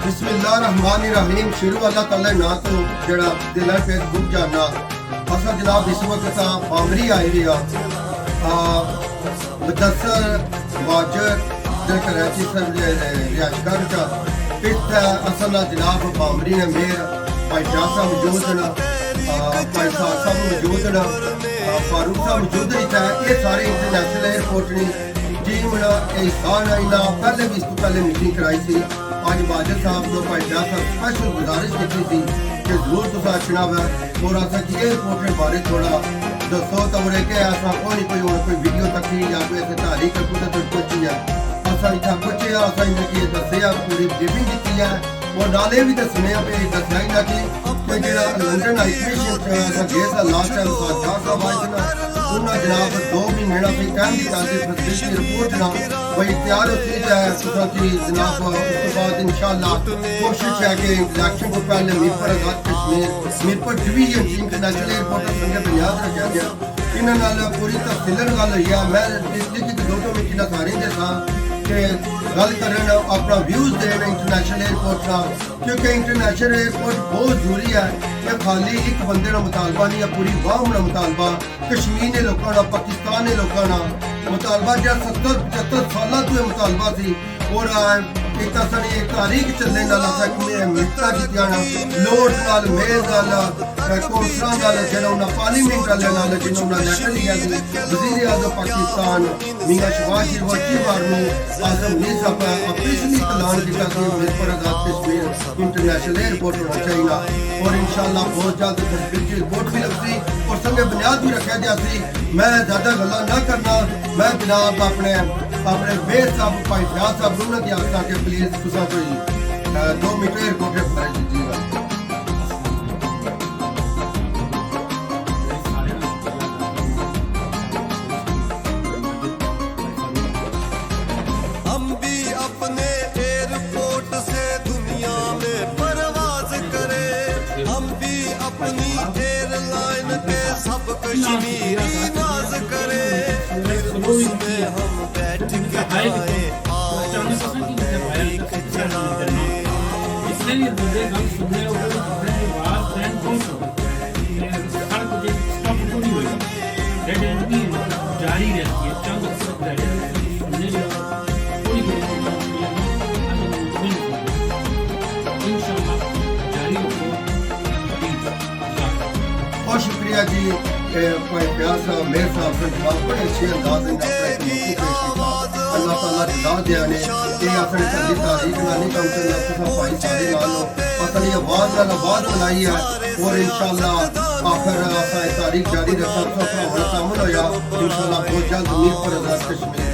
बिस्मिल्लाहिर्रहमानिर्रहीम। शुरू अल्लाह ताला ना तो जड़ा दिल फेसबुक जाना असा जनाब इस वक्त बामरी आई रही मुदस्सर वाजर कराची रिहाशगर चा इतना असल जनाब बामरी ने मेयर भाई शाह साहब मौजूद न भाई साहब मौजूद न फारूक साहब मौजूद है। ये सारे इंटरनेशनल एयरपोर्ट ने टीम एहसान आईना पहले भी इसको पहले मीटिंग कराई थी। आज बादल साहब को भाई शाह साहब स्पेशल गुजारिश की थी कि जरूर तुम आखना वै और असा कि एयरपोर्ट के बारे थोड़ा दसो तो कि ऐसा कोई वीडियो तक या कोई ऐसे तारीख कुछ पहुंची है असा इतना पुछे असा इन्हें दसिया पूरी ब्रीफिंग की है और नाले भी दसने दसिया इन्हें कि जो लंडन हाईकमीशन गए था लास्ट टाइम शाह साहब आए थे ना उन्हें जनाब 2 महीने का टाइम दिता फैसिलिटी रिपोर्ट ना भाई तैयार होती है कि जनाब उसके बाद इंशाल्लाह कोशिश है कि इलेक्शन को पहले Mirpur Azad Kashmir Mirpur division international airport संगे बुनियाद रखा गया। इन्होंने पूरी तफसीलन गल हुई है। मैं पिछली की 2 मीटिंग सारे दे था कि गल करें अपना व्यूज देना इंटरनेशनल एयरपोर्ट का क्योंकि इंटरनेशनल एयरपोर्ट बहुत जरूरी है कि खाली एक बंदे का मुतालबा नहीं है पूरी वाम का मुतालबा कश्मीर के लोगों का पाकिस्तान के लोगों का मुतालबा जो 70-75 साल तो यह मुतालबा थी और एक तारीख चलने मित्रा की लोड नाल मेज नाल कौंसलर नाल जो पार्लीमेंट वाले नाल जिन्होंने लैटर लिया वजीर आजम पाकिस्तान मियां शहबाज शरीफ अच्छी बार में आजम मीर ऑफिशियली ऐलान किया कि मीरपुर आजाद कश्मीर इंटरनेशनल एयरपोर्ट होना चाहिए और इंशाल्लाह बहुत जल्द फैसिलिटी रिपोर्ट भी लगती और संगे बुनियाद भी रखा जाती। मैं ज़्यादा गल्ला ना करना मैं जनाब अपने बेर साहब भाई शाह साहब दोनों की आस्था के प्लीज तुसा कोई 2 मीटर एयरपोर्ट पर दीजिएगा। हम भी अपने एयरपोर्ट से दुनिया में परवाज करें हम भी अपनी एयरलाइन पे सब कश्मीरी नाज करें फिर उसमें हम बैठ के जाए इसलिए बंदे गल सुन रहे हो बात फ्रेंड कौन सा हर कुछ स्टॉप तो नहीं होगा डेड एंड भी जारी रहती है चंद डेड सुनने थोड़ी इंशाल्लाह जारी होगा। बहुत शुक्रिया जी प्यार साहब मेयर साहब से जनाब बड़े अच्छे अंदाज में अल्लाह ताला रजा दिया ने ये अपने तली तारीख नानी कम से भाई सारे नालों असली आवाज नाल आवाज बनाई है और इंशाल्लाह आखिर तारीख जारी रखा सामने होया इंशाल्लाह बहुत जल्द मीरपुर आजाद कश्मीर